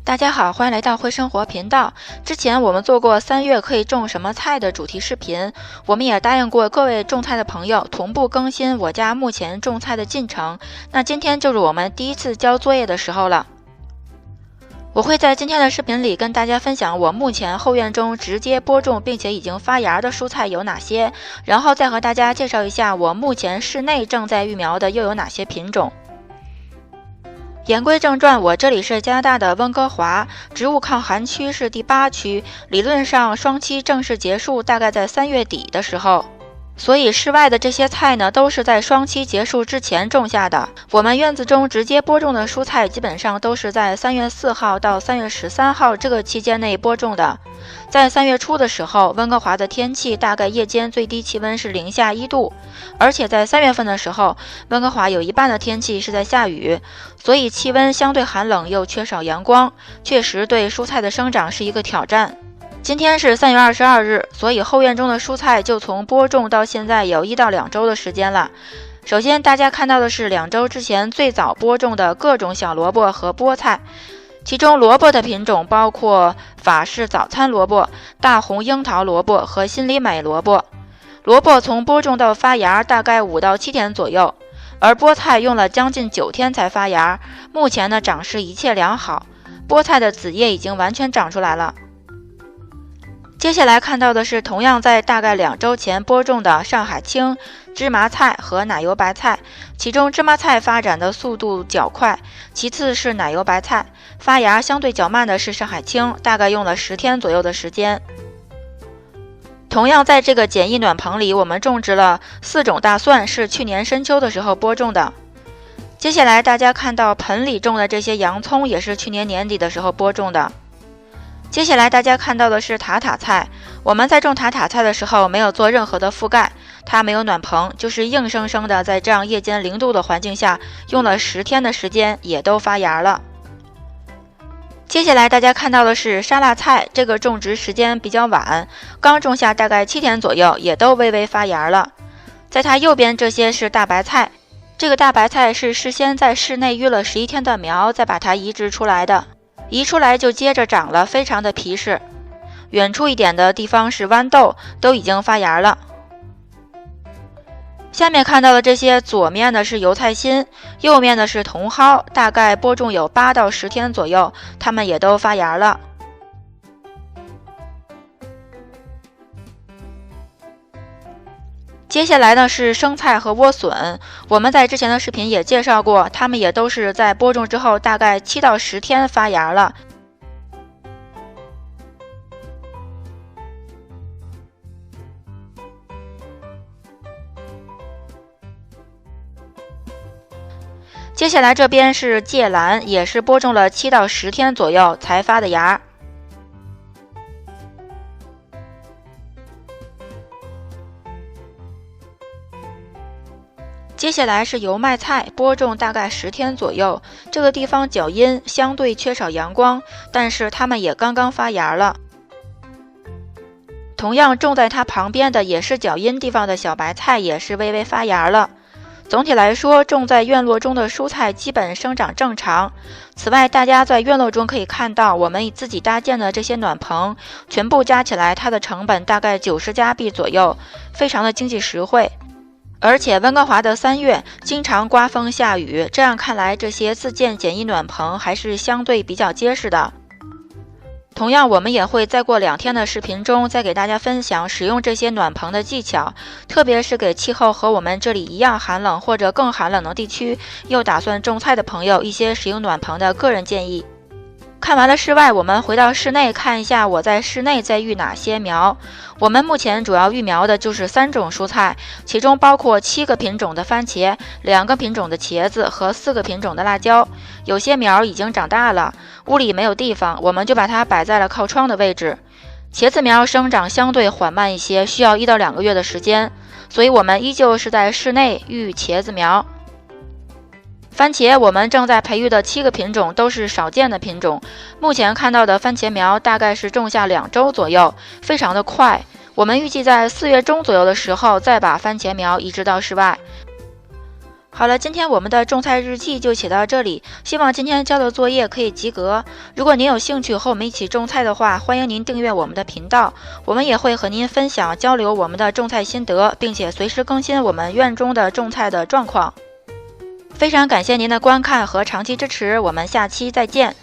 大家好，欢迎来到会生活频道。之前我们做过3月可以种什么菜的主题视频，我们也答应过各位种菜的朋友同步更新我家目前种菜的进程。那今天就是我们第一次交作业的时候了。我会在今天的视频里跟大家分享我目前后院中直接播种并且已经发芽的蔬菜有哪些，然后再和大家介绍一下我目前室内正在育苗的又有哪些品种。言归正传，我这里是加拿大的温哥华，植物抗寒区是第8区，理论上霜期正式结束大概在3月底的时候，所以室外的这些菜呢都是在霜期结束之前种下的。我们院子中直接播种的蔬菜基本上都是在3月4号到3月13号这个期间内播种的。在3月初的时候，温哥华的天气大概夜间最低气温是零下1度，而且在3月份的时候，温哥华有一半的天气是在下雨，所以气温相对寒冷又缺少阳光，确实对蔬菜的生长是一个挑战。今天是3月22日，所以后院中的蔬菜就从播种到现在有1到2周的时间了。首先大家看到的是2周之前最早播种的各种小萝卜和菠菜，其中萝卜的品种包括法式早餐萝卜、大红樱桃萝卜和心里美萝卜。萝卜从播种到发芽大概5到7天左右，而菠菜用了将近9天才发芽，目前呢长势一切良好，菠菜的子叶已经完全长出来了。接下来看到的是同样在大概2周前播种的上海青、芝麻菜和奶油白菜，其中芝麻菜发展的速度较快，其次是奶油白菜，发芽相对较慢的是上海青，大概用了10天左右的时间。同样在这个简易暖棚里，我们种植了4种大蒜，是去年深秋的时候播种的。接下来大家看到盆里种的这些洋葱也是去年年底的时候播种的。接下来大家看到的是塔塔菜，我们在种塔塔菜的时候没有做任何的覆盖，它没有暖棚，就是硬生生的在这样夜间0度的环境下，用了10天的时间也都发芽了。接下来大家看到的是沙拉菜，这个种植时间比较晚，刚种下大概7天左右，也都微微发芽了。在它右边这些是大白菜，这个大白菜是事先在室内育了11天的苗，再把它移植出来的。移出来就接着长了，非常的皮实。远处一点的地方是豌豆，都已经发芽了。下面看到的这些，左面的是油菜心，右面的是茼蒿，大概播种有8到10天左右，它们也都发芽了。接下来呢是生菜和莴笋，我们在之前的视频也介绍过，它们也都是在播种之后大概7到10天发芽了。接下来这边是芥蓝，也是播种了7到10天左右才发的芽。接下来是油麦菜，播种大概10天左右，这个地方较阴，相对缺少阳光，但是它们也刚刚发芽了。同样种在它旁边的也是较阴地方的小白菜也是微微发芽了。总体来说，种在院落中的蔬菜基本生长正常。此外，大家在院落中可以看到我们自己搭建的这些暖棚，全部加起来它的成本大概90加币左右，非常的经济实惠。而且温哥华的3月经常刮风下雨，这样看来这些自建简易暖棚还是相对比较结实的。同样我们也会再过2天的视频中再给大家分享使用这些暖棚的技巧，特别是给气候和我们这里一样寒冷或者更寒冷的地区又打算种菜的朋友一些使用暖棚的个人建议。看完了室外，我们回到室内看一下我在室内在育哪些苗。我们目前主要育苗的就是3种蔬菜，其中包括7个品种的番茄、2个品种的茄子和4个品种的辣椒。有些苗已经长大了，屋里没有地方，我们就把它摆在了靠窗的位置。茄子苗生长相对缓慢一些，需要1到2个月的时间，所以我们依旧是在室内育茄子苗。番茄我们正在培育的7个品种都是少见的品种，目前看到的番茄苗大概是种下2周左右，非常的快。我们预计在4月中左右的时候再把番茄苗移植到室外。好了，今天我们的种菜日记就写到这里，希望今天交的作业可以及格。如果您有兴趣和我们一起种菜的话，欢迎您订阅我们的频道，我们也会和您分享交流我们的种菜心得，并且随时更新我们院中的种菜的状况。非常感谢您的观看和长期支持，我们下期再见。